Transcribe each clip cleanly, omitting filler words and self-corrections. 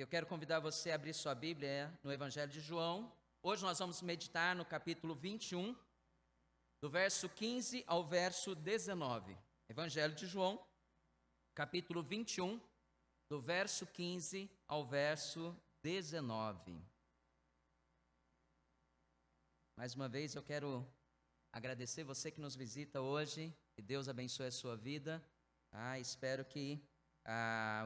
Eu quero convidar você a abrir sua Bíblia no Evangelho de João. Hoje nós vamos meditar no capítulo 21, do verso 15 ao verso 19. Evangelho de João, capítulo 21, do verso 15 ao verso 19. Mais uma vez eu quero agradecer você que nos visita hoje, que Deus abençoe a sua vida. Espero que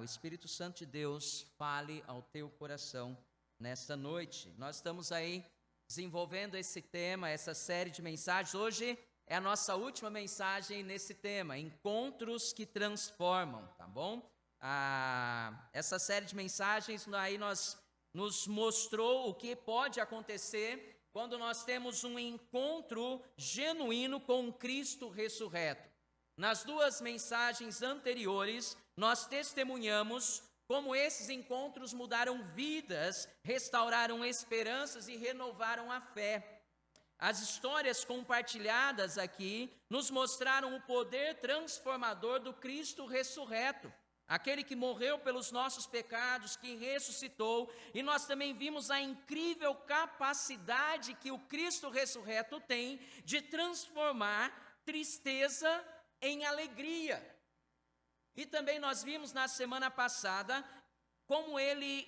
o Espírito Santo de Deus fale ao teu coração nesta noite. Nós estamos aí desenvolvendo esse tema, essa série de mensagens. Hoje é a nossa última mensagem nesse tema, Encontros que Transformam, tá bom? Essa série de mensagens aí nos mostrou o que pode acontecer quando nós temos um encontro genuíno com Cristo ressurreto. Nas duas mensagens anteriores, nós testemunhamos como esses encontros mudaram vidas, restauraram esperanças e renovaram a fé. As histórias compartilhadas aqui nos mostraram o poder transformador do Cristo ressurreto, aquele que morreu pelos nossos pecados, que ressuscitou, e nós também vimos a incrível capacidade que o Cristo ressurreto tem de transformar tristeza em alegria. E também nós vimos na semana passada como ele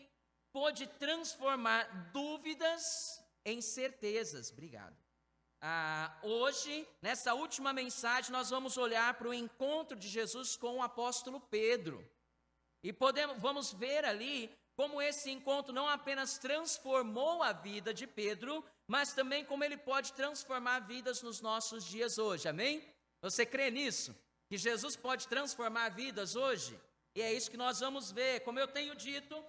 pôde transformar dúvidas em certezas. Obrigado. Hoje, nessa última mensagem, nós vamos olhar para o encontro de Jesus com o apóstolo Pedro. E vamos ver ali como esse encontro não apenas transformou a vida de Pedro, mas também como ele pode transformar vidas nos nossos dias hoje. Amém? Você crê nisso? Que Jesus pode transformar vidas hoje? E é isso que nós vamos ver. Como eu tenho dito,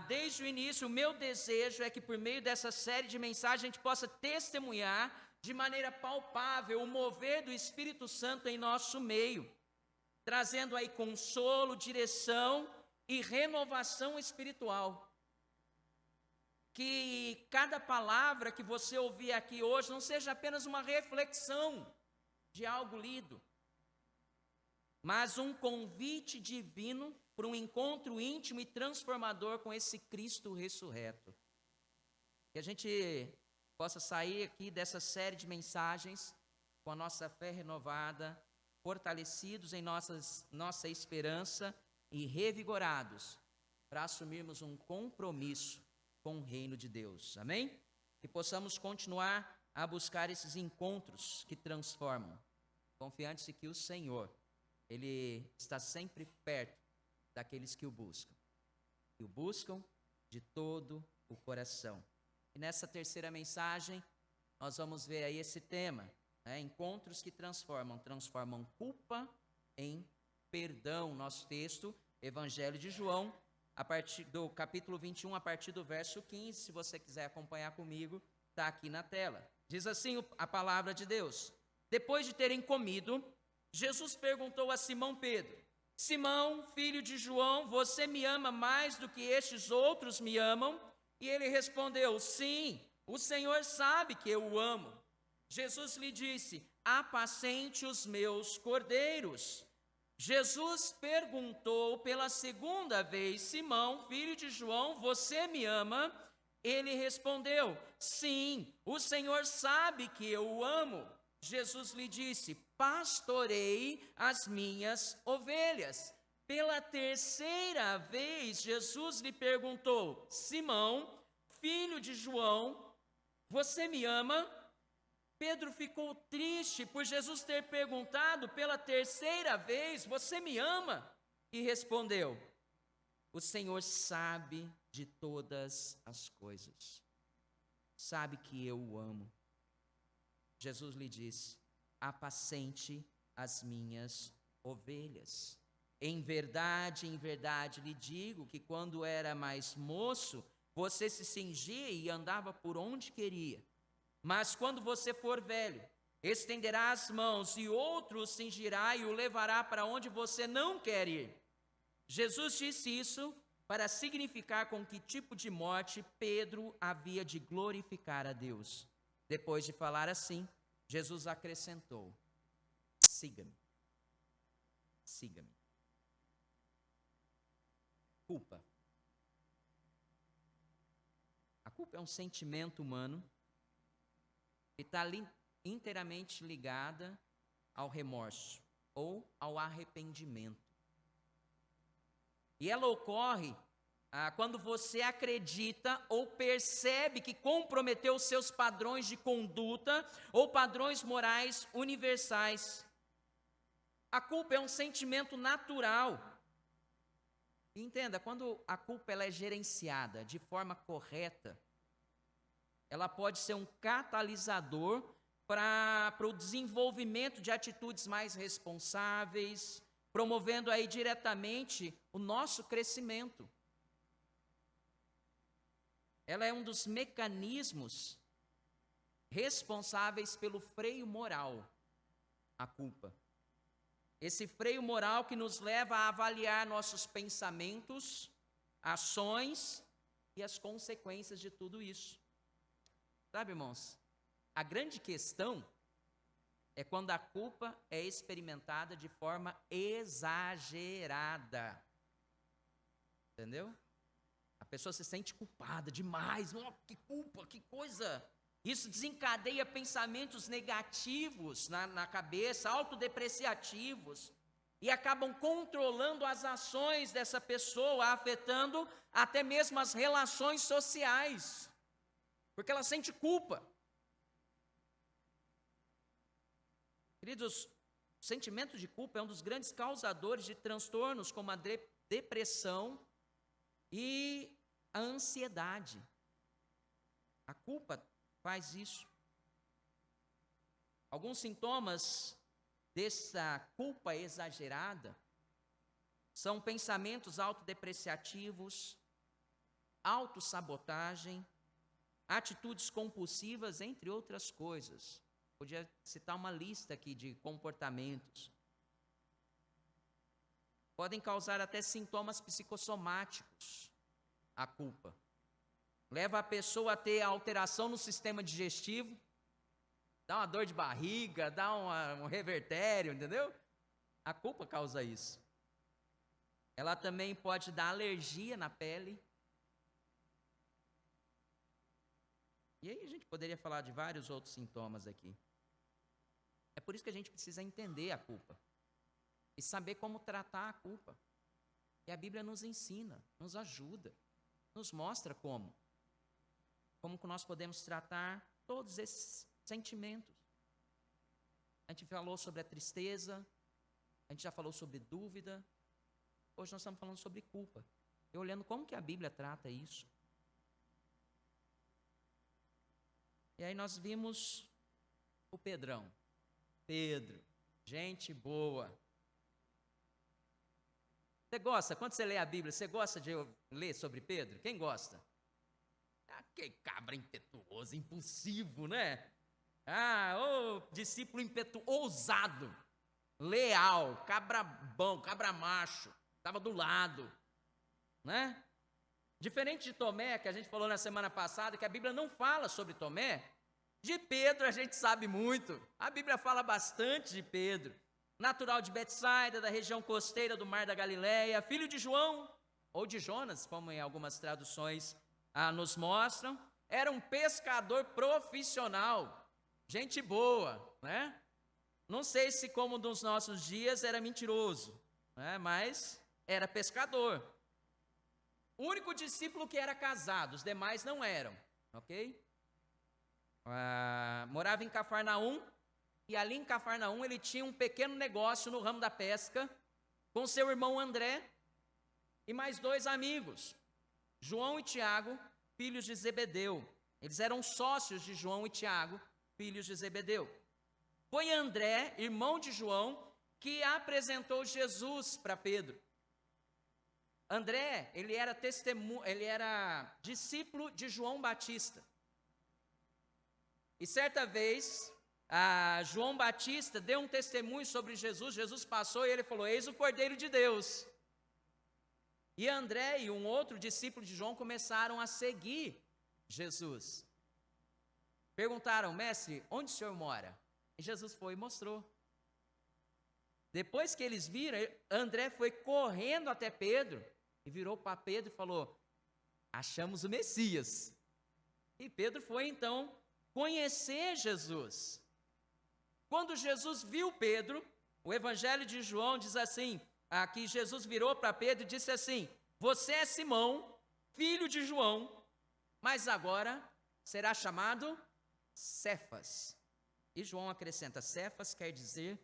desde o início, o meu desejo é que por meio dessa série de mensagens a gente possa testemunhar de maneira palpável o mover do Espírito Santo em nosso meio, trazendo aí consolo, direção e renovação espiritual. Que cada palavra que você ouvir aqui hoje não seja apenas uma reflexão de algo lido, mas um convite divino para um encontro íntimo e transformador com esse Cristo ressurreto. Que a gente possa sair aqui dessa série de mensagens com a nossa fé renovada, fortalecidos em nossa esperança e revigorados para assumirmos um compromisso com o reino de Deus. Amém? Que possamos continuar a buscar esses encontros que transformam, confiantes de que o Senhor, Ele está sempre perto daqueles que o buscam de todo o coração. E nessa terceira mensagem, nós vamos ver aí esse tema, encontros que transformam culpa em perdão. Nosso texto, Evangelho de João, a partir do capítulo 21, a partir do verso 15, se você quiser acompanhar comigo, está aqui na tela. Diz assim a palavra de Deus: depois de terem comido, Jesus perguntou a Simão Pedro: Simão, filho de João, você me ama mais do que estes outros me amam? E ele respondeu: sim, o Senhor sabe que eu o amo. Jesus lhe disse: apacente os meus cordeiros. Jesus perguntou pela segunda vez: Simão, filho de João, você me ama? Ele respondeu: sim, o Senhor sabe que eu o amo. Jesus lhe disse: pastorei as minhas ovelhas. Pela terceira vez, Jesus lhe perguntou: Simão, filho de João, você me ama? Pedro ficou triste por Jesus ter perguntado pela terceira vez: você me ama? E respondeu: o Senhor sabe de todas as coisas, sabe que eu o amo. Jesus lhe disse: apacente as minhas ovelhas. Em verdade lhe digo que quando era mais moço, você se cingia e andava por onde queria. Mas quando você for velho, estenderá as mãos e outro o cingirá e o levará para onde você não quer ir. Jesus disse isso para significar com que tipo de morte Pedro havia de glorificar a Deus. Depois de falar assim, Jesus acrescentou: siga-me. Siga-me. Culpa. culpa é um sentimento humano que está inteiramente ligada ao remorso ou ao arrependimento. E ela ocorre quando você acredita ou percebe que comprometeu os seus padrões de conduta ou padrões morais universais. A culpa é um sentimento natural. E entenda, quando a culpa ela é gerenciada de forma correta, ela pode ser um catalisador para o desenvolvimento de atitudes mais responsáveis, promovendo aí diretamente o nosso crescimento. Ela é um dos mecanismos responsáveis pelo freio moral, a culpa. Esse freio moral que nos leva a avaliar nossos pensamentos, ações e as consequências de tudo isso. Sabe, irmãos, a grande questão é quando a culpa é experimentada de forma exagerada. Entendeu? A pessoa se sente culpada demais. Oh, que culpa, que coisa. Isso desencadeia pensamentos negativos na cabeça, autodepreciativos, e acabam controlando as ações dessa pessoa, afetando até mesmo as relações sociais, porque ela sente culpa. Queridos, o sentimento de culpa é um dos grandes causadores de transtornos como a depressão e a ansiedade. A culpa faz isso. Alguns sintomas dessa culpa exagerada são pensamentos autodepreciativos, autossabotagem, atitudes compulsivas, entre outras coisas. Podia citar uma lista aqui de comportamentos. Podem causar até sintomas psicossomáticos, a culpa. Leva a pessoa a ter alteração no sistema digestivo, dá uma dor de barriga, dá um revertério, entendeu? A culpa causa isso. Ela também pode dar alergia na pele. E aí a gente poderia falar de vários outros sintomas aqui. É por isso que a gente precisa entender a culpa e saber como tratar a culpa. E a Bíblia nos ensina, nos ajuda, nos mostra como que nós podemos tratar todos esses sentimentos. A gente falou sobre a tristeza, a gente já falou sobre dúvida, hoje nós estamos falando sobre culpa, e olhando como que a Bíblia trata isso. E aí nós vimos o Pedrão. Pedro, gente boa. Você gosta, quando você lê a Bíblia, você gosta de ler sobre Pedro? Quem gosta? Que cabra impetuoso, impulsivo, né? Discípulo impetuoso, ousado, leal, cabra bom, cabra macho, estava do lado, né? Diferente de Tomé, que a gente falou na semana passada, que a Bíblia não fala sobre Tomé, de Pedro a gente sabe muito. A Bíblia fala bastante de Pedro. Natural de Betsaida, da região costeira do Mar da Galileia, filho de João, ou de Jonas, como em algumas traduções nos mostram. Era um pescador profissional, gente boa, né? Não sei se como nos nossos dias era mentiroso, né? Mas era pescador. O único discípulo que era casado, os demais não eram, ok? Morava em Cafarnaum, e ali em Cafarnaum ele tinha um pequeno negócio no ramo da pesca, com seu irmão André e mais 2 amigos, João e Tiago, filhos de Zebedeu. Eles eram sócios de João e Tiago, filhos de Zebedeu. Foi André, irmão de João, que apresentou Jesus para Pedro. André, ele era discípulo de João Batista. E certa vez, João Batista deu um testemunho sobre Jesus. Jesus passou e ele falou: eis o Cordeiro de Deus. E André e um outro discípulo de João começaram a seguir Jesus. Perguntaram: mestre, onde o senhor mora? E Jesus foi e mostrou. Depois que eles viram, André foi correndo até Pedro e virou para Pedro e falou: achamos o Messias. E Pedro foi então conhecer Jesus. Quando Jesus viu Pedro, o Evangelho de João diz assim, aqui Jesus virou para Pedro e disse assim: você é Simão, filho de João, mas agora será chamado Cefas. E João acrescenta, Cefas quer dizer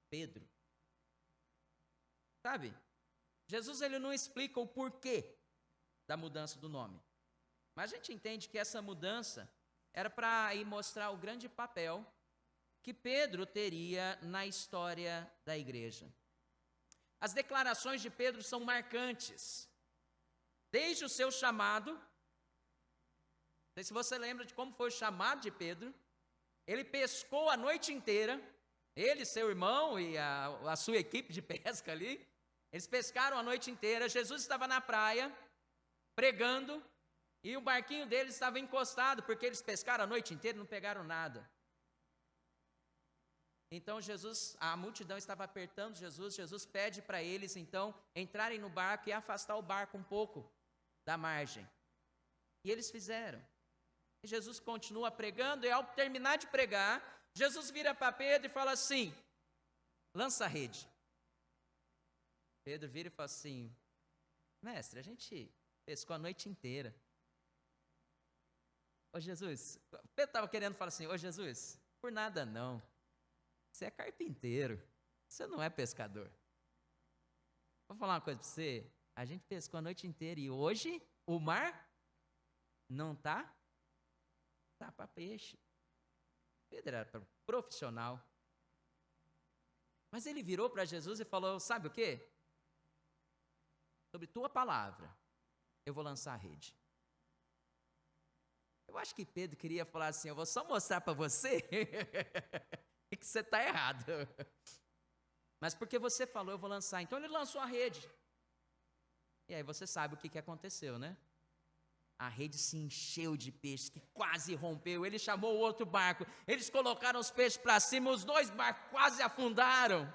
Pedro. Sabe, Jesus ele não explica o porquê da mudança do nome. Mas a gente entende que essa mudança era para ir mostrar o grande papel que Pedro teria na história da igreja. As declarações de Pedro são marcantes. Desde o seu chamado, não sei se você lembra de como foi o chamado de Pedro, ele pescou a noite inteira, ele, seu irmão e a sua equipe de pesca ali, eles pescaram a noite inteira, Jesus estava na praia, pregando, e o barquinho deles estava encostado, porque eles pescaram a noite inteira e não pegaram nada. Então a multidão estava apertando Jesus pede para eles então entrarem no barco e afastar o barco um pouco da margem. E eles fizeram. E Jesus continua pregando, e ao terminar de pregar, Jesus vira para Pedro e fala assim: lança a rede. Pedro vira e fala assim: mestre, a gente pescou a noite inteira. Ô Jesus, Pedro estava querendo falar assim: ô Jesus, por nada não. Você é carpinteiro, você não é pescador. Vou falar uma coisa para você, a gente pescou a noite inteira e hoje o mar não tá para peixe. Pedro era profissional. Mas ele virou para Jesus e falou: sabe o quê? Sobre tua palavra, eu vou lançar a rede. Eu acho que Pedro queria falar assim: eu vou só mostrar para você que você está errado. Mas porque você falou, eu vou lançar. Então ele lançou a rede. E aí você sabe o que aconteceu, né? A rede se encheu de peixes, que quase rompeu. Ele chamou o outro barco. Eles colocaram os peixes para cima, os dois barcos quase afundaram.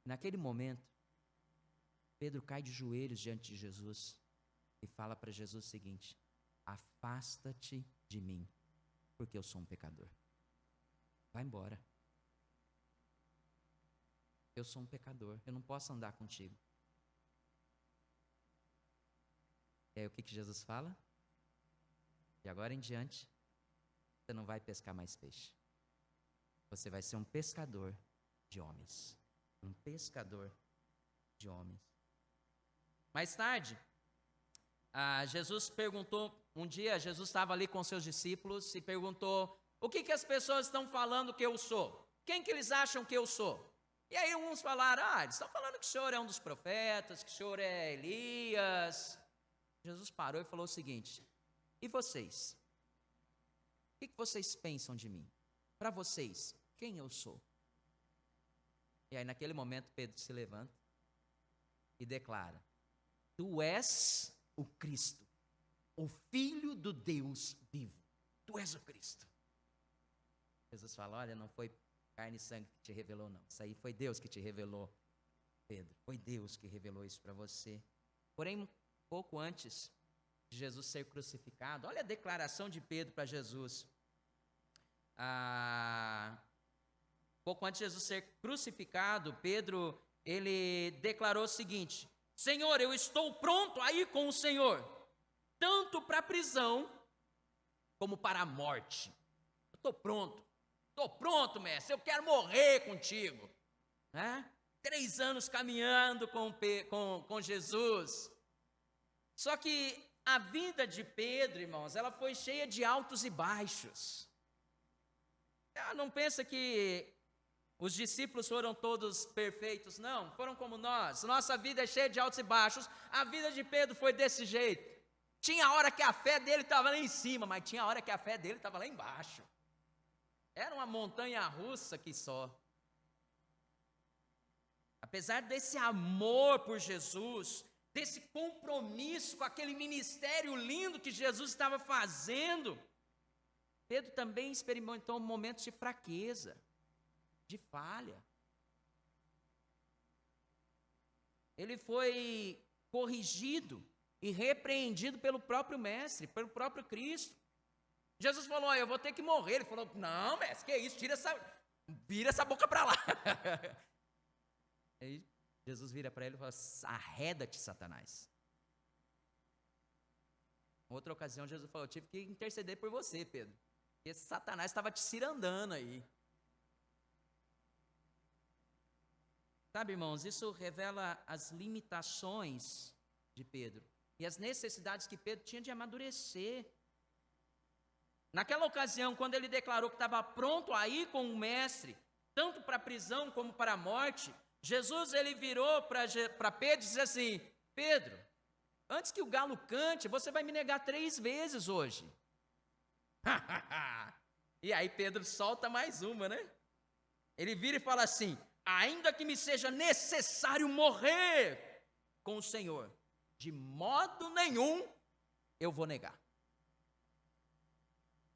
Naquele momento, Pedro cai de joelhos diante de Jesus e fala para Jesus o seguinte: afasta-te de mim, porque eu sou um pecador. Vai embora. Eu sou um pecador, eu não posso andar contigo. E aí o que Jesus fala? De agora em diante, você não vai pescar mais peixe. Você vai ser um pescador de homens. Um pescador de homens. Mais tarde, Jesus perguntou, um dia Jesus estava ali com seus discípulos e perguntou: o que as pessoas estão falando que eu sou? Quem que eles acham que eu sou? E aí uns falaram: eles estão falando que o Senhor é um dos profetas, que o Senhor é Elias. Jesus parou e falou o seguinte: e vocês? O que vocês pensam de mim? Para vocês, quem eu sou? E aí naquele momento Pedro se levanta e declara: tu és o Cristo, o Filho do Deus vivo. Tu és o Cristo. Jesus fala: olha, não foi carne e sangue que te revelou, não. Isso aí foi Deus que te revelou, Pedro. Foi Deus que revelou isso para você. Porém, pouco antes de Jesus ser crucificado, olha a declaração de Pedro para Jesus. Pouco antes de Jesus ser crucificado, Pedro, ele declarou o seguinte: Senhor, eu estou pronto a ir com o Senhor, tanto para a prisão, como para a morte. Eu estou pronto, mestre, eu quero morrer contigo. 3 anos caminhando com Jesus. Só que a vida de Pedro, irmãos, ela foi cheia de altos e baixos. Não pensa que os discípulos foram todos perfeitos, não, foram como nós. Nossa vida é cheia de altos e baixos. A vida de Pedro foi desse jeito. Tinha hora que a fé dele estava lá em cima, mas tinha hora que a fé dele estava lá embaixo. Era uma montanha russa que só. Apesar desse amor por Jesus, desse compromisso com aquele ministério lindo que Jesus estava fazendo, Pedro também experimentou momentos de fraqueza, de falha. Ele foi corrigido e repreendido pelo próprio Mestre, pelo próprio Cristo. Jesus falou: eu vou ter que morrer. Ele falou: não, mestre, que isso? Vira essa boca para lá. Aí Jesus vira para ele e fala: arreda-te, Satanás. Outra ocasião, Jesus falou: eu tive que interceder por você, Pedro, porque esse Satanás estava te cirandando aí. Sabe, irmãos, isso revela as limitações de Pedro e as necessidades que Pedro tinha de amadurecer. Naquela ocasião, quando ele declarou que estava pronto a ir com o mestre, tanto para a prisão como para a morte, Jesus ele virou para Pedro e disse assim: Pedro, antes que o galo cante, você vai me negar 3 vezes hoje. E aí Pedro solta mais uma, né? Ele vira e fala assim: ainda que me seja necessário morrer com o Senhor, de modo nenhum eu vou negar.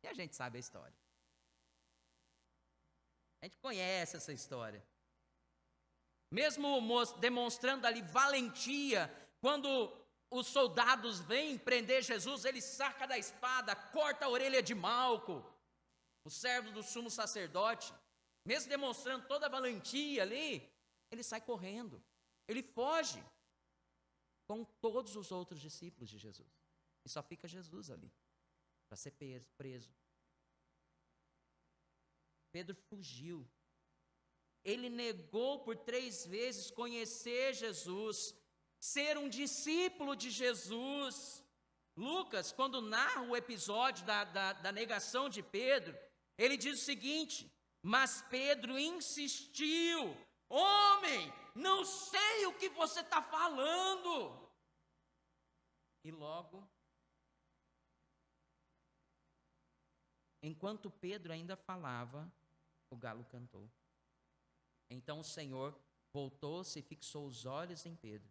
E a gente sabe a história. A gente conhece essa história. Mesmo demonstrando ali valentia, quando os soldados vêm prender Jesus, ele saca da espada, corta a orelha de Malco, o servo do sumo sacerdote. Mesmo demonstrando toda a valentia ali, ele sai correndo. Ele foge com todos os outros discípulos de Jesus. E só fica Jesus ali, para ser preso. Pedro fugiu. Ele negou por 3 vezes conhecer Jesus, ser um discípulo de Jesus. Lucas, quando narra o episódio da negação de Pedro, ele diz o seguinte: mas Pedro insistiu: homem, não sei o que você está falando. E logo, enquanto Pedro ainda falava, o galo cantou. Então o Senhor voltou-se e fixou os olhos em Pedro.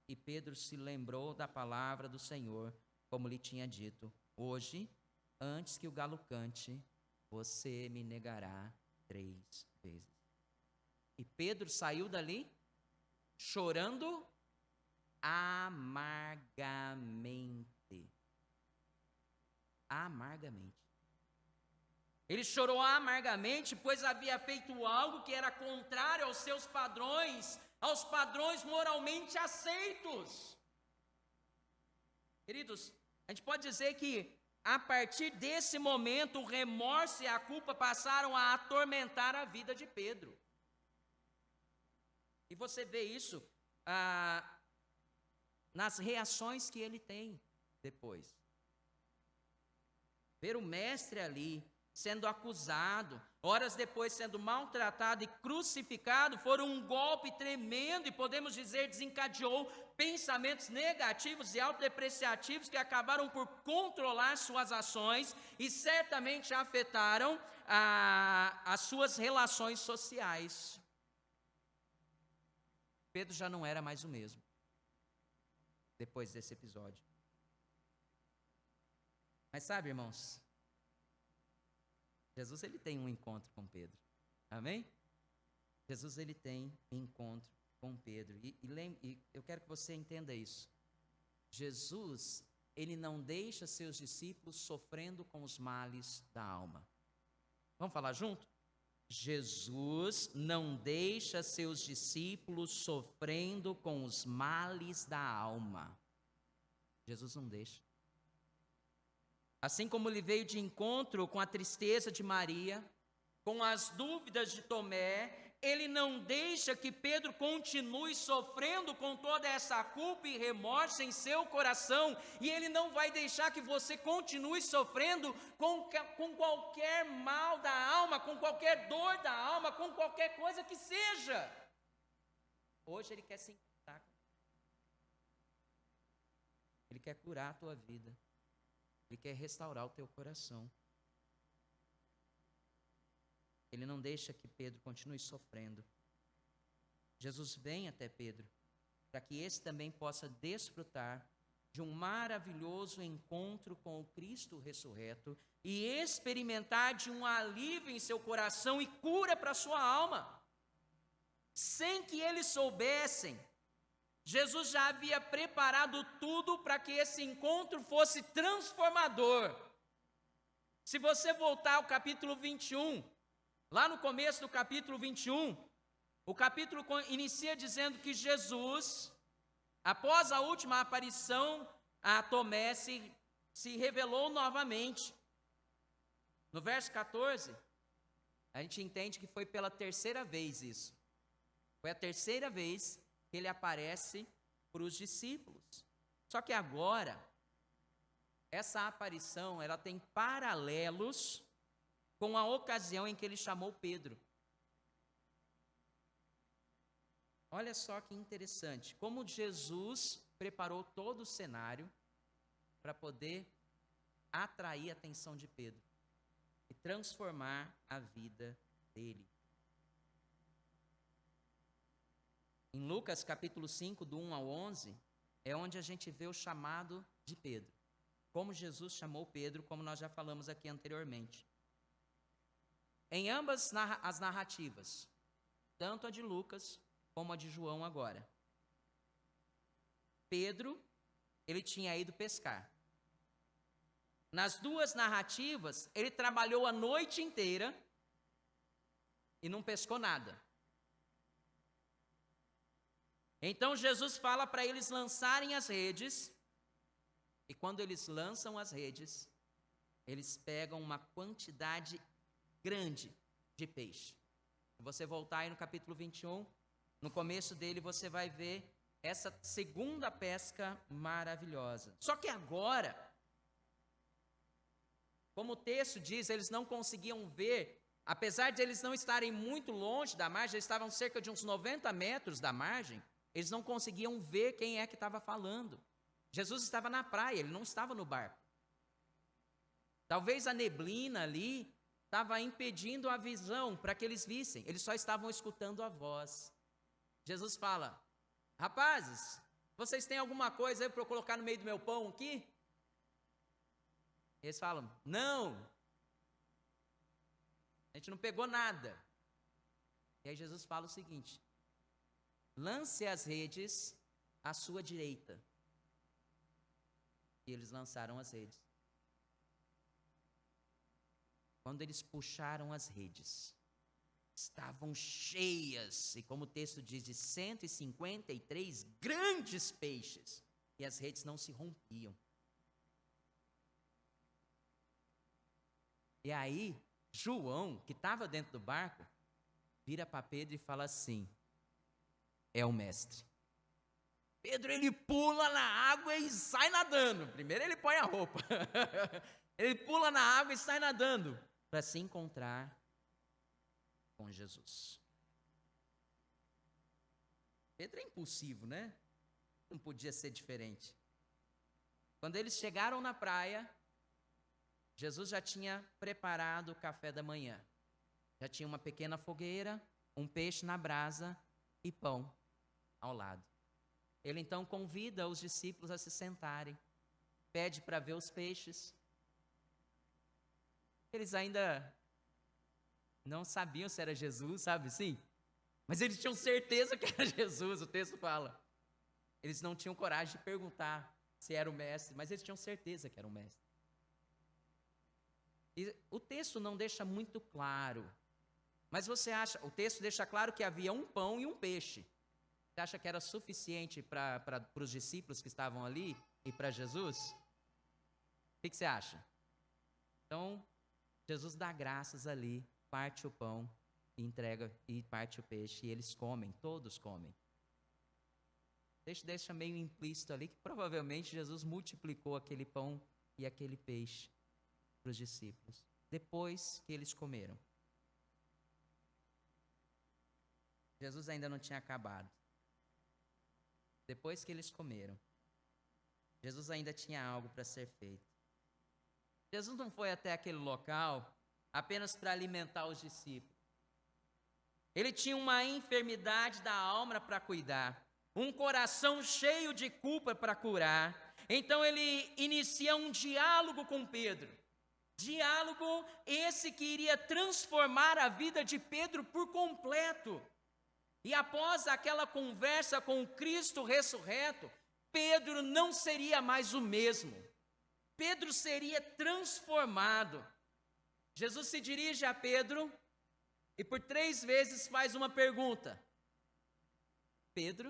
E Pedro se lembrou da palavra do Senhor, como lhe tinha dito: hoje, antes que o galo cante, você me negará 3 vezes. E Pedro saiu dali chorando amargamente. Amargamente. Ele chorou amargamente, pois havia feito algo que era contrário aos seus padrões, aos padrões moralmente aceitos. Queridos, a gente pode dizer que a partir desse momento o remorso e a culpa passaram a atormentar a vida de Pedro. E você vê isso nas reações que ele tem depois. Ver o mestre ali sendo acusado, horas depois sendo maltratado e crucificado, foram um golpe tremendo e podemos dizer desencadeou pensamentos negativos e autodepreciativos que acabaram por controlar suas ações e certamente afetaram as suas relações sociais. Pedro já não era mais o mesmo depois desse episódio. Mas sabe, irmãos, Jesus ele tem um encontro com Pedro, amém? Jesus ele tem encontro com Pedro, e eu quero que você entenda isso. Jesus, ele não deixa seus discípulos sofrendo com os males da alma. Vamos falar junto? Jesus não deixa seus discípulos sofrendo com os males da alma. Jesus não deixa. Assim como ele veio de encontro com a tristeza de Maria, com as dúvidas de Tomé, ele não deixa que Pedro continue sofrendo com toda essa culpa e remorso em seu coração, e ele não vai deixar que você continue sofrendo com qualquer mal da alma, com qualquer dor da alma, com qualquer coisa que seja. Hoje ele quer se encontrar. Ele quer curar a tua vida. Ele quer restaurar o teu coração. Ele não deixa que Pedro continue sofrendo. Jesus vem até Pedro, para que esse também possa desfrutar de um maravilhoso encontro com o Cristo ressurreto e experimentar de um alívio em seu coração e cura para a sua alma. Sem que eles soubessem, Jesus já havia preparado tudo para que esse encontro fosse transformador. Se você voltar ao capítulo 21, lá no começo do capítulo 21, o capítulo inicia dizendo que Jesus, após a última aparição a Tomé, se revelou novamente. No verso 14, a gente entende que foi pela terceira vez isso. Foi a terceira vez que ele aparece para os discípulos. Só que agora, essa aparição, ela tem paralelos com a ocasião em que ele chamou Pedro. Olha só que interessante, como Jesus preparou todo o cenário para poder atrair a atenção de Pedro e transformar a vida dele. Em Lucas capítulo 5, do 1 ao 11, é onde a gente vê o chamado de Pedro. Como Jesus chamou Pedro, como nós já falamos aqui anteriormente. Em ambas as narrativas, tanto a de Lucas como a de João agora, Pedro, ele tinha ido pescar. Nas duas narrativas, ele trabalhou a noite inteira e não pescou nada. Então Jesus fala para eles lançarem as redes, e quando eles lançam as redes, eles pegam uma quantidade grande de peixe. Se você voltar aí no capítulo 21, no começo dele você vai ver essa segunda pesca maravilhosa. Só que agora, como o texto diz, eles não conseguiam ver, apesar de eles não estarem muito longe da margem, eles estavam cerca de uns 90 metros da margem, eles não conseguiam ver quem é que estava falando. Jesus estava na praia, ele não estava no barco. Talvez a neblina ali estava impedindo a visão para que eles vissem, eles só estavam escutando a voz. Jesus fala: rapazes, vocês têm alguma coisa aí para eu colocar no meio do meu pão aqui? Eles falam: não, a gente não pegou nada. E aí Jesus fala o seguinte: lance as redes à sua direita. E eles lançaram as redes. Quando eles puxaram as redes, estavam cheias, e como o texto diz, de 153 grandes peixes, e as redes não se rompiam. E aí, João, que estava dentro do barco, vira para Pedro e fala assim: é o mestre. Pedro, ele pula na água e sai nadando. Primeiro ele põe a roupa. Ele pula na água e sai nadando para se encontrar com Jesus. Pedro é impulsivo, né? Não podia ser diferente. Quando eles chegaram na praia, Jesus já tinha preparado o café da manhã. Já tinha uma pequena fogueira, um peixe na brasa e pão ao lado. Ele então convida os discípulos a se sentarem, pede para ver os peixes. Eles ainda não sabiam se era Jesus, sabe assim? Mas eles tinham certeza que era Jesus, o texto fala. Eles não tinham coragem de perguntar se era o mestre, mas eles tinham certeza que era o mestre. E o texto não deixa muito claro, mas o texto deixa claro que havia um pão e um peixe. Você acha que era suficiente para os discípulos que estavam ali e para Jesus? O que você acha? Então, Jesus dá graças ali, parte o pão, e entrega e parte o peixe, e eles comem, todos comem. O texto deixa meio implícito ali que provavelmente Jesus multiplicou aquele pão e aquele peixe para os discípulos, depois que eles comeram. Jesus ainda não tinha acabado. Depois que eles comeram, Jesus ainda tinha algo para ser feito. Jesus não foi até aquele local apenas para alimentar os discípulos. Ele tinha uma enfermidade da alma para cuidar, um coração cheio de culpa para curar. Então ele inicia um diálogo com Pedro. Diálogo esse que iria transformar a vida de Pedro por completo. E após aquela conversa com o Cristo ressurreto, Pedro não seria mais o mesmo. Pedro seria transformado. Jesus se dirige a Pedro e por 3 vezes faz uma pergunta: Pedro,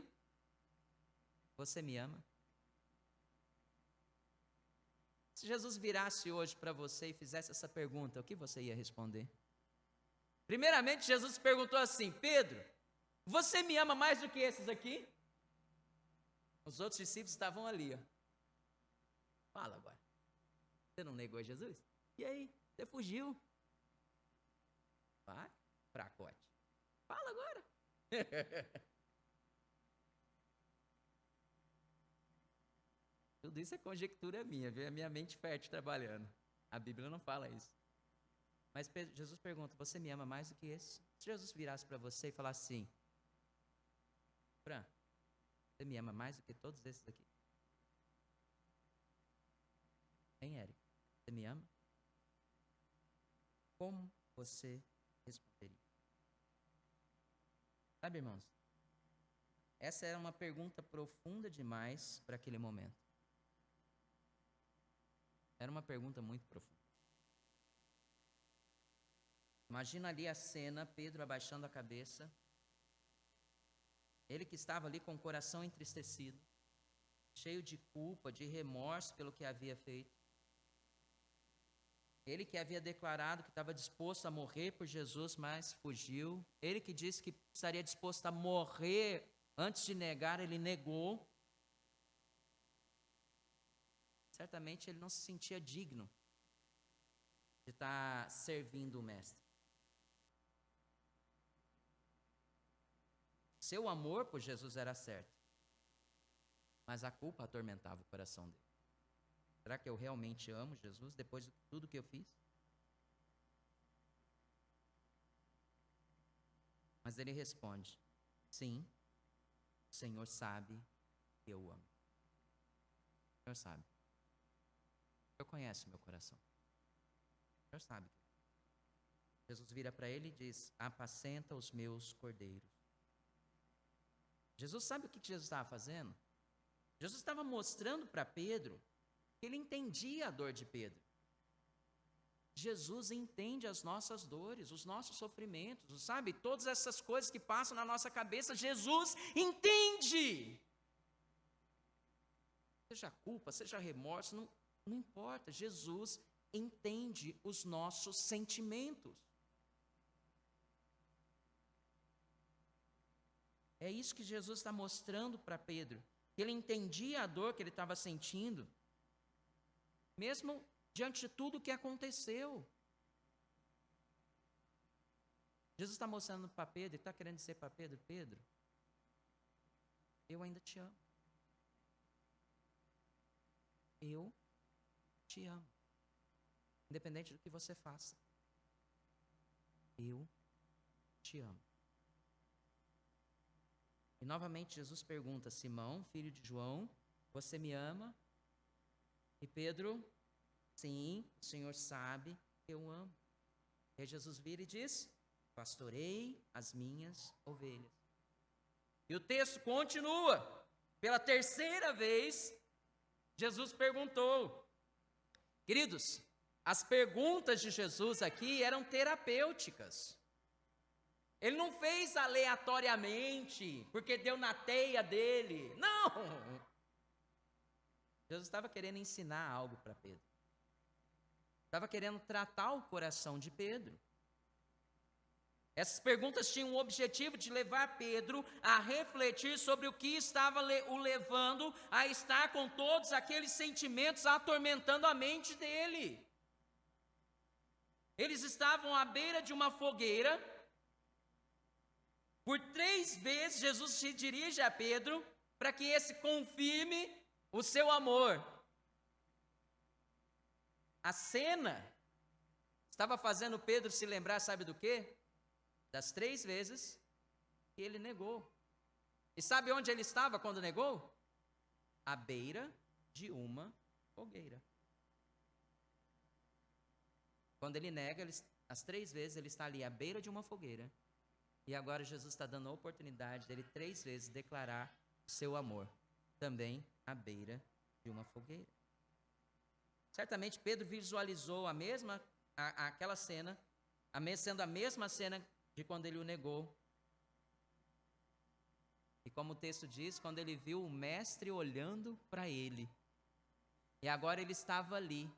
você me ama? Se Jesus virasse hoje para você e fizesse essa pergunta, o que você ia responder? Primeiramente, Jesus perguntou assim: Pedro, você me ama mais do que esses aqui? Os outros discípulos estavam ali, ó. Fala agora. Você não negou Jesus? E aí? Você fugiu? Vai, fracote. Fala agora. Tudo isso é conjectura minha, viu? É minha mente fértil trabalhando. A Bíblia não fala isso. Mas Jesus pergunta: você me ama mais do que esse? Se Jesus virasse para você e falasse assim: Fran, você me ama mais do que todos esses aqui? Hein, Érico? Você me ama? Como você responderia? Sabe, irmãos, essa era uma pergunta profunda demais para aquele momento. Era uma pergunta muito profunda. Imagina ali a cena, Pedro abaixando a cabeça, ele que estava ali com o coração entristecido, cheio de culpa, de remorso pelo que havia feito. Ele que havia declarado que estava disposto a morrer por Jesus, mas fugiu. Ele que disse que estaria disposto a morrer antes de negar, ele negou. Certamente ele não se sentia digno de estar servindo o Mestre. Seu amor por Jesus era certo, mas a culpa atormentava o coração dele. Será que eu realmente amo Jesus depois de tudo que eu fiz? Mas ele responde: sim, o Senhor sabe que eu amo. O Senhor sabe. O Senhor conhece o meu coração. O Senhor sabe. Jesus vira para ele e diz: apacenta os meus cordeiros. Jesus sabe o que Jesus estava fazendo? Jesus estava mostrando para Pedro que ele entendia a dor de Pedro. Jesus entende as nossas dores, os nossos sofrimentos, sabe? Todas essas coisas que passam na nossa cabeça, Jesus entende. Seja culpa, seja remorso, não importa. Jesus entende os nossos sentimentos. É isso que Jesus está mostrando para Pedro. Que ele entendia a dor que ele estava sentindo, mesmo diante de tudo o que aconteceu. Jesus está mostrando para Pedro, ele está querendo dizer para Pedro: Pedro, eu ainda te amo. Eu te amo. Independente do que você faça. Eu te amo. E novamente Jesus pergunta: Simão, filho de João, você me ama? E Pedro: sim, o Senhor sabe que eu amo. E Jesus vira e diz: pastorei as minhas ovelhas. E o texto continua. Pela 3ª vez, Jesus perguntou. Queridos, as perguntas de Jesus aqui eram terapêuticas. Ele não fez aleatoriamente, porque deu na teia dele. Não! Jesus estava querendo ensinar algo para Pedro. Estava querendo tratar o coração de Pedro. Essas perguntas tinham o objetivo de levar Pedro a refletir sobre o que estava o levando a estar com todos aqueles sentimentos atormentando a mente dele. Eles estavam à beira de uma fogueira. Por 3 vezes Jesus se dirige a Pedro para que esse confirme o seu amor. A cena estava fazendo Pedro se lembrar, sabe do quê? Das 3 vezes que ele negou. E sabe onde ele estava quando negou? À beira de uma fogueira. Quando ele nega, as 3 vezes ele está ali à beira de uma fogueira. E agora Jesus está dando a oportunidade dele 3 vezes declarar o seu amor, também à beira de uma fogueira. Certamente Pedro visualizou a mesma aquela cena, sendo a mesma cena de quando ele o negou. E como o texto diz, quando ele viu o mestre olhando para ele, e agora ele estava ali,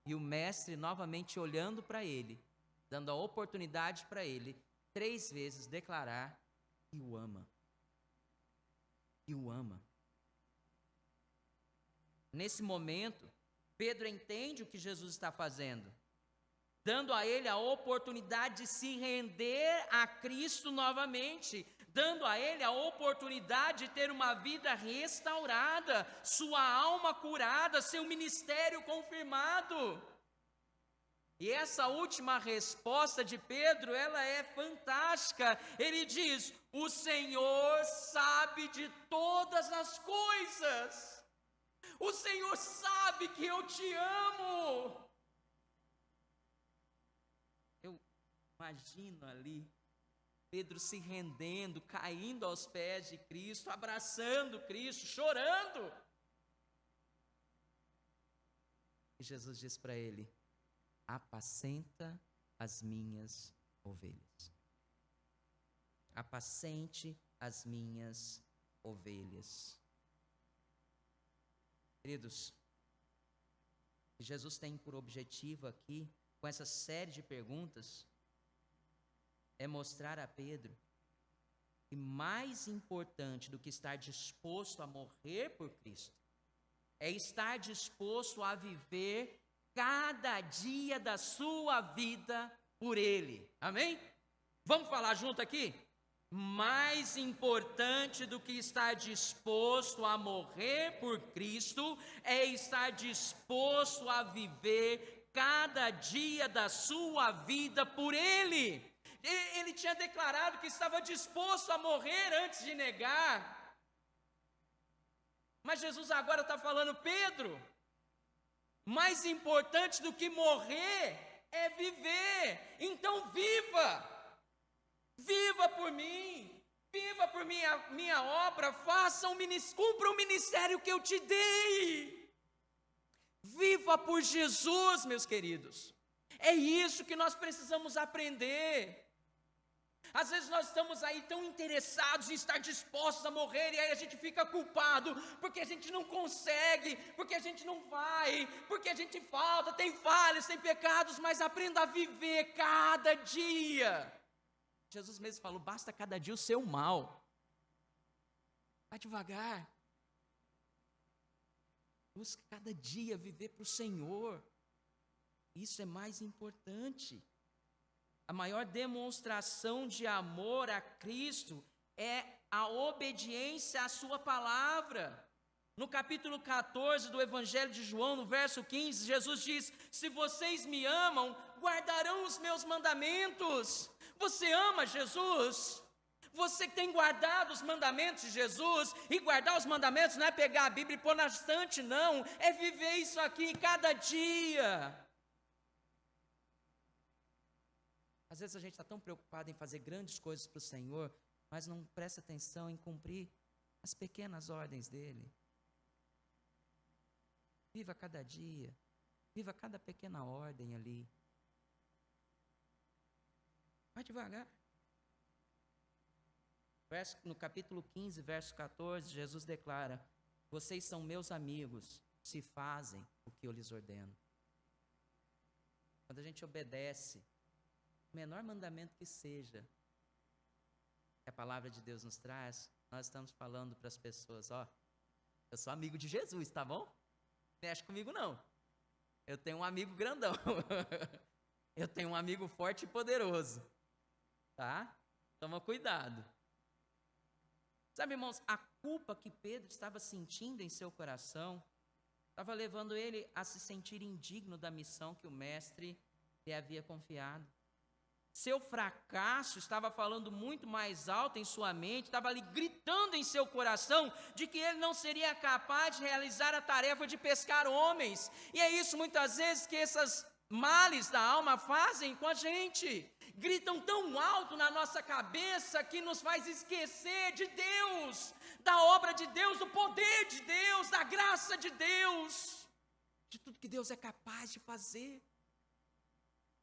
e o mestre novamente olhando para ele, dando a oportunidade para ele, 3 vezes declarar que o ama. Que o ama. Nesse momento, Pedro entende o que Jesus está fazendo, dando a ele a oportunidade de se render a Cristo novamente, dando a ele a oportunidade de ter uma vida restaurada, sua alma curada, seu ministério confirmado. E essa última resposta de Pedro, ela é fantástica. Ele diz: o Senhor sabe de todas as coisas. O Senhor sabe que eu te amo. Eu imagino ali Pedro se rendendo, caindo aos pés de Cristo, abraçando Cristo, chorando. E Jesus diz para ele: apacenta as minhas ovelhas. Apacente as minhas ovelhas. Queridos, o que Jesus tem por objetivo aqui, com essa série de perguntas, é mostrar a Pedro que mais importante do que estar disposto a morrer por Cristo, é estar disposto a viver cada dia da sua vida por Ele. Amém? Vamos falar junto aqui? Mais importante do que estar disposto a morrer por Cristo, é estar disposto a viver cada dia da sua vida por Ele. Ele tinha declarado que estava disposto a morrer antes de negar. Mas Jesus agora está falando: Pedro, mais importante do que morrer é viver. Então viva. Viva por mim. Viva por minha obra. Cumpra o ministério que eu te dei. Viva por Jesus, meus queridos. É isso que nós precisamos aprender. Às vezes nós estamos aí tão interessados em estar dispostos a morrer, e aí a gente fica culpado, porque a gente não consegue, porque a gente não vai, porque a gente falta, tem falhas, tem pecados, mas aprenda a viver cada dia. Jesus mesmo falou: basta cada dia o seu mal. Vai devagar. Busque cada dia viver para o Senhor. Isso é mais importante. A maior demonstração de amor a Cristo é a obediência à sua palavra. No capítulo 14 do Evangelho de João, no verso 15, Jesus diz: se vocês me amam, guardarão os meus mandamentos. Você ama Jesus? Você tem guardado os mandamentos de Jesus? E guardar os mandamentos não é pegar a Bíblia e pôr na estante, não. É viver isso aqui cada dia. Às vezes a gente está tão preocupado em fazer grandes coisas para o Senhor, mas não presta atenção em cumprir as pequenas ordens dEle. Viva cada dia, viva cada pequena ordem ali. Vai devagar. No capítulo 15, verso 14, Jesus declara: vocês são meus amigos, se fazem o que eu lhes ordeno. Quando a gente obedece, o menor mandamento que seja, que a palavra de Deus nos traz, nós estamos falando para as pessoas: ó, eu sou amigo de Jesus, tá bom? Não mexe comigo não. Eu tenho um amigo grandão. Eu tenho um amigo forte e poderoso. Tá? Toma cuidado. Sabe, irmãos, a culpa que Pedro estava sentindo em seu coração estava levando ele a se sentir indigno da missão que o mestre lhe havia confiado. Seu fracasso estava falando muito mais alto em sua mente, estava ali gritando em seu coração de que ele não seria capaz de realizar a tarefa de pescar homens. E é isso muitas vezes que essas males da alma fazem com a gente. Gritam tão alto na nossa cabeça que nos faz esquecer de Deus, da obra de Deus, do poder de Deus, da graça de Deus, de tudo que Deus é capaz de fazer.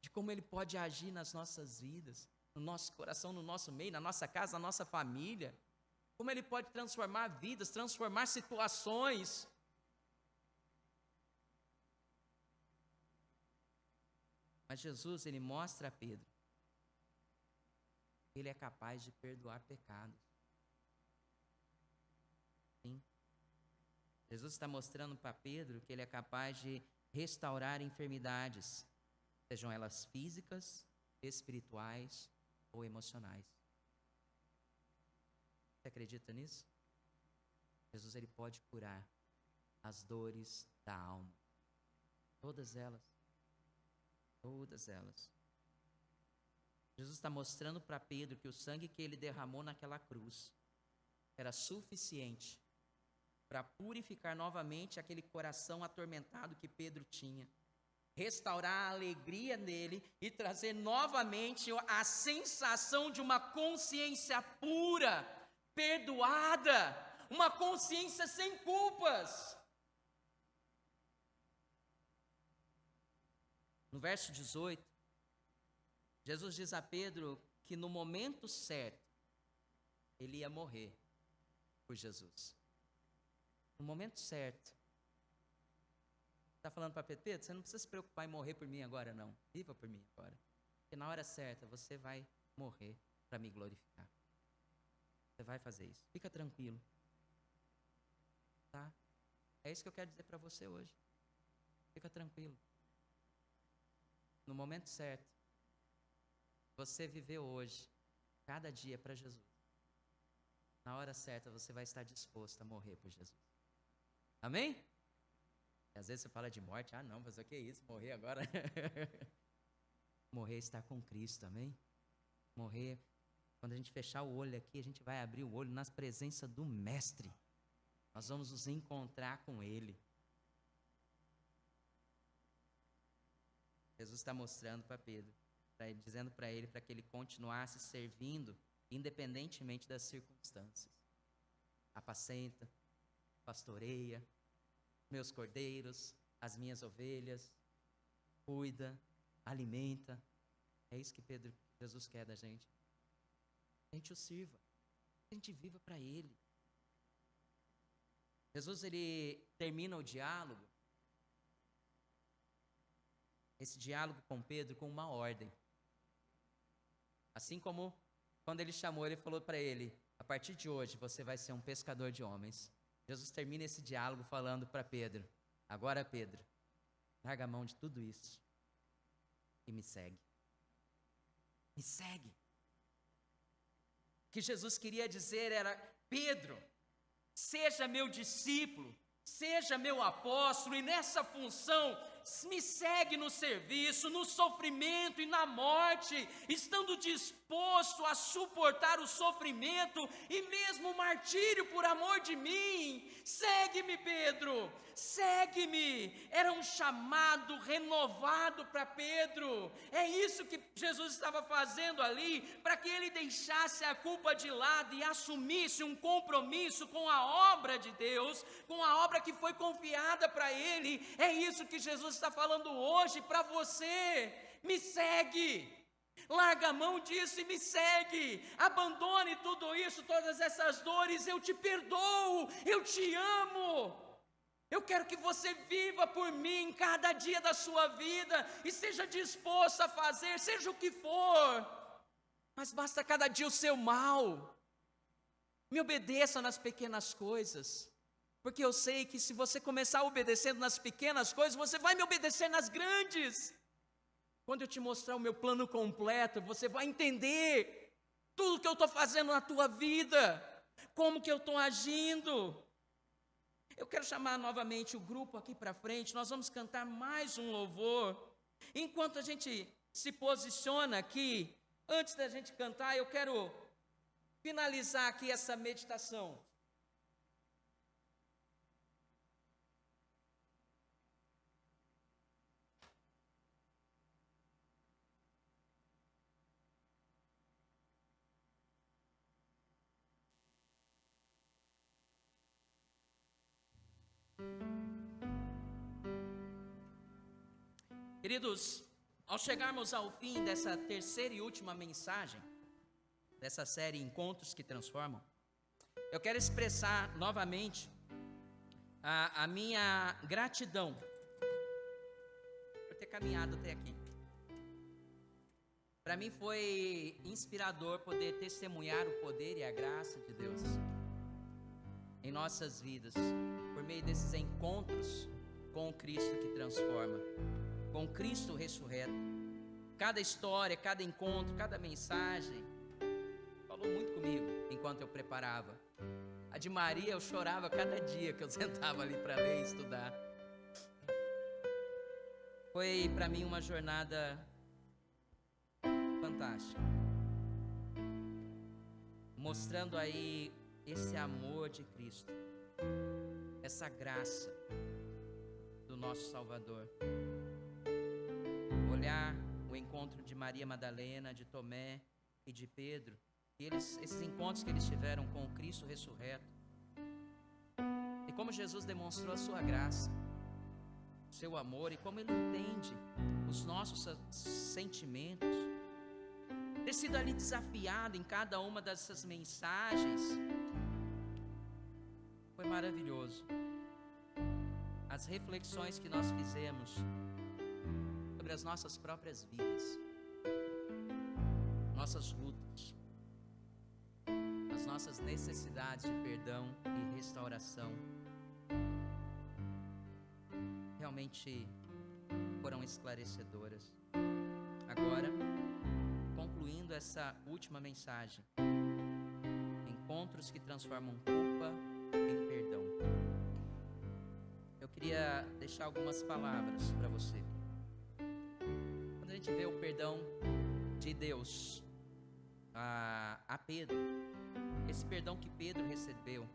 de como Ele pode agir nas nossas vidas, no nosso coração, no nosso meio, na nossa casa, na nossa família, como Ele pode transformar vidas, transformar situações. Mas Jesus, Ele mostra a Pedro que Ele é capaz de perdoar pecados. Sim. Jesus está mostrando para Pedro que Ele é capaz de restaurar enfermidades, sejam elas físicas, espirituais ou emocionais. Você acredita nisso? Jesus, Ele pode curar as dores da alma. Todas elas. Todas elas. Jesus está mostrando para Pedro que o sangue que Ele derramou naquela cruz era suficiente para purificar novamente aquele coração atormentado que Pedro tinha, restaurar a alegria nele e trazer novamente a sensação de uma consciência pura, perdoada, uma consciência sem culpas. No verso 18, Jesus diz a Pedro que no momento certo ele ia morrer por Jesus. No momento certo. Está falando para Pedro: Pedro, você não precisa se preocupar em morrer por mim agora não. Viva por mim agora. Porque na hora certa você vai morrer para me glorificar. Você vai fazer isso. Fica tranquilo. Tá? É isso que eu quero dizer para você hoje. Fica tranquilo. No momento certo, você viveu hoje, cada dia para Jesus. Na hora certa você vai estar disposto a morrer por Jesus. Amém? E às vezes você fala de morte, não, mas o que é isso? Morrer agora? Morrer é estar com Cristo, amém? Morrer, quando a gente fechar o olho aqui, a gente vai abrir o olho na presença do Mestre. Nós vamos nos encontrar com Ele. Jesus está mostrando para Pedro, dizendo para ele, para que ele continuasse servindo, independentemente das circunstâncias. Apacenta, pastoreia, meus cordeiros, as minhas ovelhas, cuida, alimenta. É isso que Jesus quer da gente. A gente o sirva, a gente viva para Ele. Jesus, Ele termina o diálogo, esse diálogo com Pedro, com uma ordem. Assim como quando Ele chamou, Ele falou para ele: a partir de hoje você vai ser um pescador de homens. Jesus termina esse diálogo falando para Pedro: agora, Pedro, larga a mão de tudo isso e me segue. Me segue. O que Jesus queria dizer era: Pedro, seja meu discípulo, seja meu apóstolo, e nessa função me segue no serviço, no sofrimento e na morte, estando disposto a suportar o sofrimento e mesmo o martírio por amor de mim. Segue-me, Pedro, segue-me. Era um chamado renovado para Pedro. É isso que Jesus estava fazendo ali, para que ele deixasse a culpa de lado e assumisse um compromisso com a obra de Deus, com a obra que foi confiada para ele. É isso que Jesus está falando hoje para você. Me segue. Larga a mão disso e me segue. Abandone tudo isso, todas essas dores. Eu te perdoo, eu te amo. Eu quero que você viva por mim cada dia da sua vida e seja disposto a fazer, seja o que for, mas basta cada dia o seu mal. Me obedeça nas pequenas coisas, porque eu sei que se você começar obedecendo nas pequenas coisas, você vai me obedecer nas grandes. Quando eu te mostrar o meu plano completo, você vai entender tudo que eu estou fazendo na tua vida, como que eu estou agindo. Eu quero chamar novamente o grupo aqui para frente, nós vamos cantar mais um louvor. Enquanto a gente se posiciona aqui, antes da gente cantar, eu quero finalizar aqui essa meditação. Queridos, Ao chegarmos ao fim dessa terceira e última mensagem, dessa série Encontros que Transformam, eu quero expressar novamente a minha gratidão por ter caminhado até aqui. Para mim foi inspirador poder testemunhar o poder e a graça de Deus em nossas vidas, por meio desses encontros com o Cristo que transforma, com o Cristo ressurreto. Cada história, cada encontro, cada mensagem falou muito comigo enquanto eu preparava. A de Maria eu chorava cada dia que eu sentava ali para ler e estudar. Foi para mim uma jornada fantástica, mostrando aí esse amor de Cristo, essa graça do nosso Salvador. Olhar o encontro de Maria Madalena, de Tomé e de Pedro, e esses encontros que eles tiveram com o Cristo ressurreto, e como Jesus demonstrou a sua graça, o seu amor, e como Ele entende os nossos sentimentos. Ter sido ali desafiado em cada uma dessas mensagens foi maravilhoso. As reflexões que nós fizemos sobre as nossas próprias vidas, nossas lutas, as nossas necessidades de perdão e restauração, realmente foram esclarecedoras. Agora, concluindo essa última mensagem, encontros que transformam culpa em perdão, eu queria deixar algumas palavras para você. Quando a gente vê o perdão de Deus a Pedro, esse perdão que Pedro recebeu,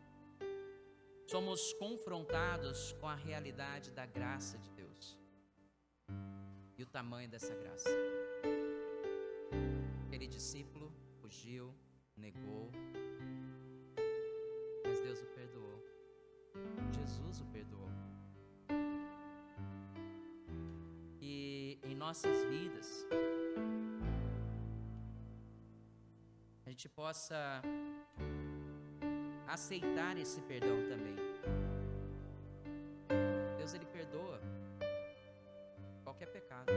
somos confrontados com a realidade da graça de Deus e o tamanho dessa graça. Aquele discípulo fugiu, negou, mas Deus o perdoou. Jesus o perdoou. E em nossas vidas, a gente possa aceitar esse perdão também. Deus, Ele perdoa qualquer pecado.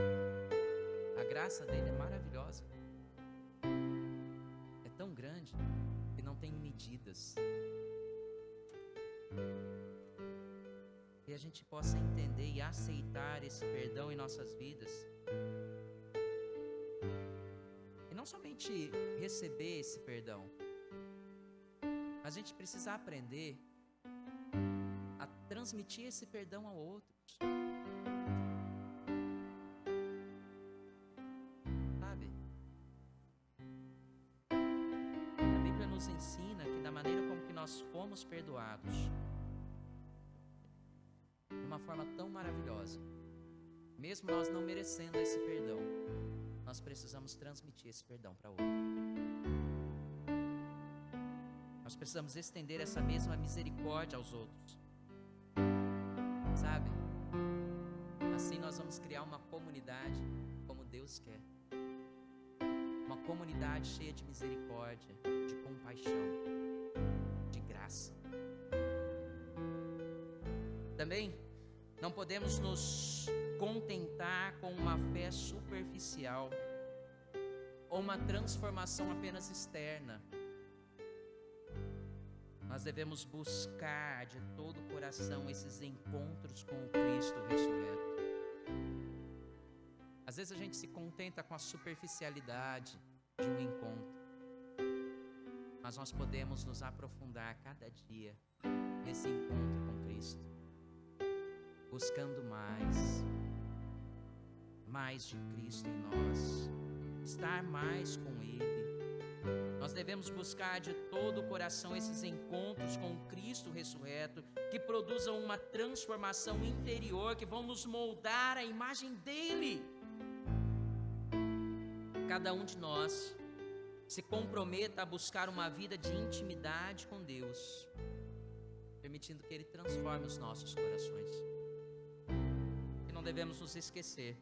A graça dele é maravilhosa. É tão grande que não tem medidas. E a gente possa entender e aceitar esse perdão em nossas vidas. E não somente receber esse perdão, mas a gente precisa aprender a transmitir esse perdão a outros. Sabe? A Bíblia nos ensina que da maneira como que nós fomos perdoados, de uma forma tão maravilhosa, mesmo nós não merecendo esse perdão, nós precisamos transmitir esse perdão para outro. Nós precisamos estender essa mesma misericórdia aos outros. Sabe? Assim nós vamos criar uma comunidade como Deus quer. Uma comunidade cheia de misericórdia, de compaixão, de graça. Também não podemos nos contentar com uma fé superficial ou uma transformação apenas externa. Nós devemos buscar de todo o coração esses encontros com o Cristo ressurreto. Às vezes a gente se contenta com a superficialidade de um encontro, mas nós podemos nos aprofundar cada dia nesse encontro com Cristo, buscando mais de Cristo em nós, estar mais com Ele. Nós devemos buscar de todo o coração esses encontros com o Cristo ressurreto, que produzam uma transformação interior, que vão nos moldar à imagem dEle. Cada um de nós se comprometa a buscar uma vida de intimidade com Deus, permitindo que Ele transforme os nossos corações. E não devemos nos esquecer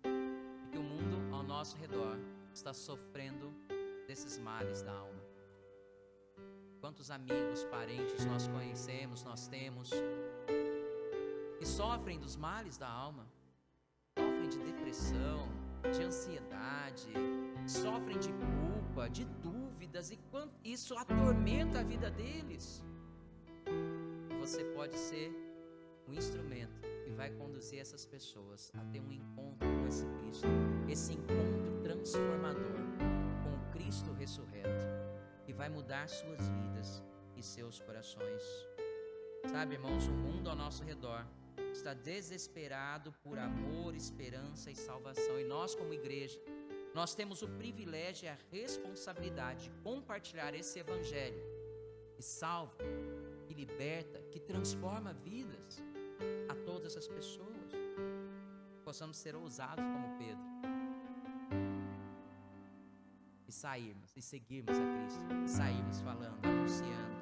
de que o nosso redor está sofrendo desses males da alma. Quantos amigos, parentes nós conhecemos, nós temos, que sofrem dos males da alma, sofrem de depressão, de ansiedade, sofrem de culpa, de dúvidas, e quanto isso atormenta a vida deles. Você pode ser um instrumento que vai conduzir essas pessoas a ter um encontro com esse Cristo, esse encontro transformador com o Cristo ressurreto, que vai mudar suas vidas e seus corações. Sabe, irmãos, o mundo ao nosso redor está desesperado por amor, esperança e salvação, e nós, como igreja, nós temos o privilégio e a responsabilidade de compartilhar esse evangelho que salva, que liberta, que transforma vidas a todas as pessoas. Possamos ser ousados como Pedro e sairmos e seguirmos a Cristo, e sairmos falando, anunciando.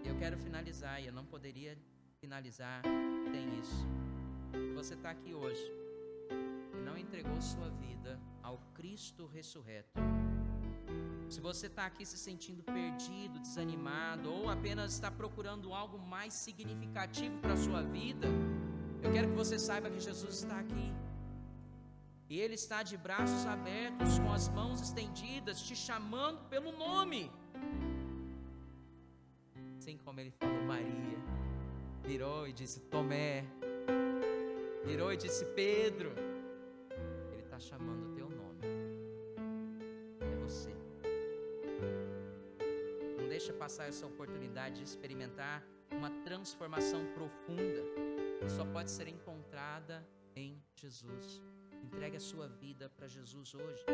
Eu quero finalizar, e eu não poderia finalizar sem isso. Se você está aqui hoje e não entregou sua vida ao Cristo ressurreto, se você está aqui se sentindo perdido, desanimado, ou apenas está procurando algo mais significativo para a sua vida, eu quero que você saiba que Jesus está aqui. E Ele está de braços abertos, com as mãos estendidas, te chamando pelo nome. Assim como Ele falou Maria, virou e disse Tomé, virou e disse Pedro. Ele está chamando o teu nome. É você. Não deixa passar essa oportunidade de experimentar uma transformação profunda que só pode ser encontrada em Jesus. Entregue a sua vida para Jesus hoje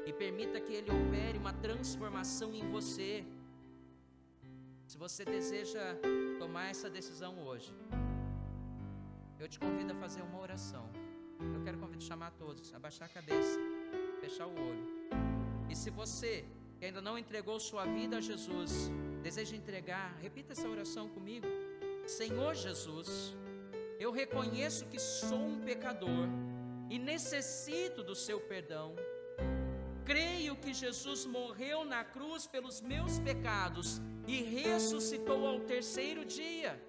e permita que Ele opere uma transformação em você. Se você deseja tomar essa decisão hoje, eu te convido a fazer uma oração. Eu quero chamar todos, abaixar a cabeça, fechar o olho. E se você que ainda não entregou sua vida a Jesus, deseja entregar, repita essa oração comigo. Senhor Jesus, eu reconheço que sou um pecador e necessito do seu perdão. Creio que Jesus morreu na cruz pelos meus pecados e ressuscitou ao terceiro dia.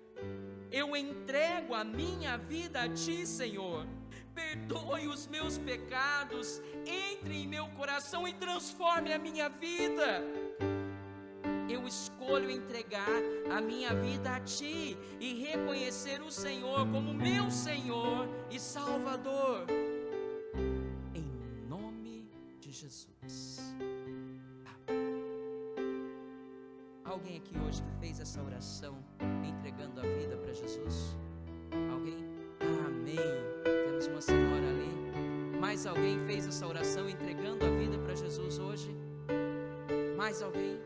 Eu entrego a minha vida a Ti, Senhor. Perdoe os meus pecados, entre em meu coração e transforme a minha vida. Eu escolho entregar a minha vida a Ti e reconhecer o Senhor como meu Senhor e Salvador. Em nome de Jesus. Alguém aqui hoje que fez essa oração entregando a vida para Jesus? Alguém? Amém. Temos uma senhora ali. Mais alguém fez essa oração entregando a vida para Jesus hoje? Mais alguém?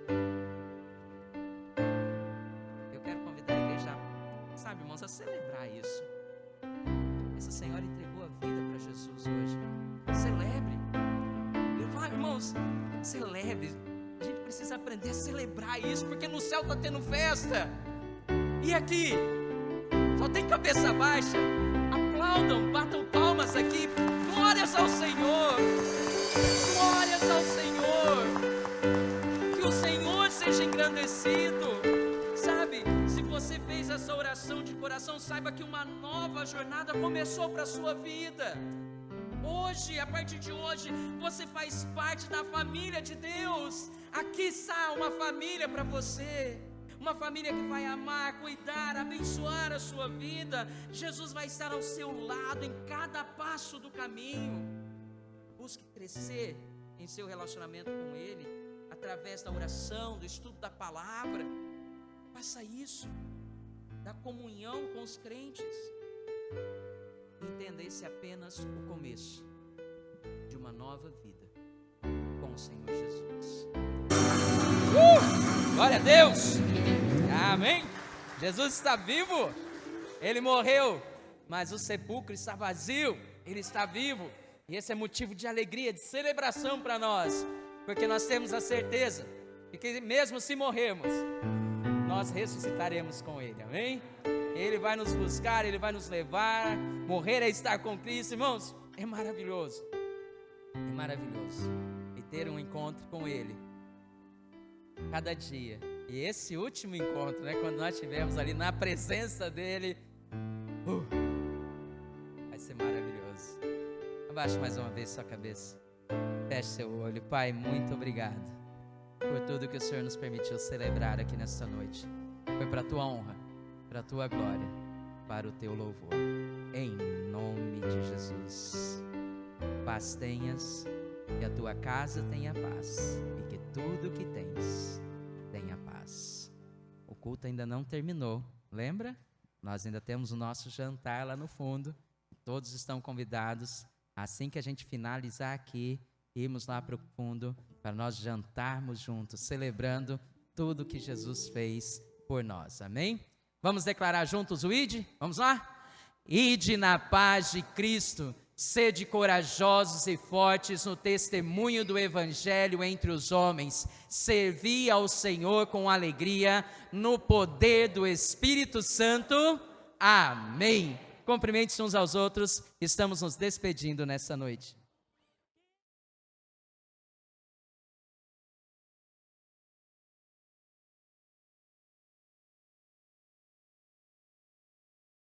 Eu quero convidar a igreja, sabe, irmãos, a celebrar isso. Essa senhora entregou a vida para Jesus hoje. Celebre. Irmãos, celebre. A gente precisa aprender a celebrar isso, porque no céu está tendo festa. E aqui, só tem cabeça baixa. Aplaudam, batam palmas aqui. Glórias ao Senhor. Glórias ao Senhor. Que o Senhor seja engrandecido. Sabe, se você fez essa oração de coração, saiba que uma nova jornada começou para a sua vida. Hoje, a partir de hoje, você faz parte da família de Deus. Aqui está uma família para você. Uma família que vai amar, cuidar, abençoar a sua vida. Jesus vai estar ao seu lado em cada passo do caminho. Busque crescer em seu relacionamento com Ele, através da oração, do estudo da palavra. Faça isso, da comunhão com os crentes. Entenda, esse é apenas o começo de uma nova vida com o Senhor Jesus. Glória a Deus! Amém! Jesus está vivo, Ele morreu, mas o sepulcro está vazio, Ele está vivo, e esse é motivo de alegria, de celebração para nós, porque nós temos a certeza de que mesmo se morrermos, nós ressuscitaremos com Ele, amém? Ele vai nos buscar, Ele vai nos levar. Morrer é estar com Cristo, irmãos, é maravilhoso. É maravilhoso. E ter um encontro com Ele cada dia. E esse último encontro, né, quando nós estivermos ali na presença dEle, vai ser maravilhoso. Abaixe mais uma vez sua cabeça. Feche seu olho. Pai, muito obrigado por tudo que o Senhor nos permitiu celebrar aqui nesta noite. Foi para a tua honra, para a tua glória, para o teu louvor. Em nome de Jesus. Paz tenhas, que a tua casa tenha paz e que tudo que tens tenha paz. O culto ainda não terminou, lembra? Nós ainda temos o nosso jantar lá no fundo. Todos estão convidados. Assim que a gente finalizar aqui, irmos lá para o fundo para nós jantarmos juntos, celebrando tudo que Jesus fez por nós. Amém? Vamos declarar juntos o Ide? Vamos lá? Ide na paz de Cristo, sede corajosos e fortes no testemunho do Evangelho entre os homens, servi ao Senhor com alegria, no poder do Espírito Santo. Amém. Cumprimente uns aos outros, estamos nos despedindo nessa noite.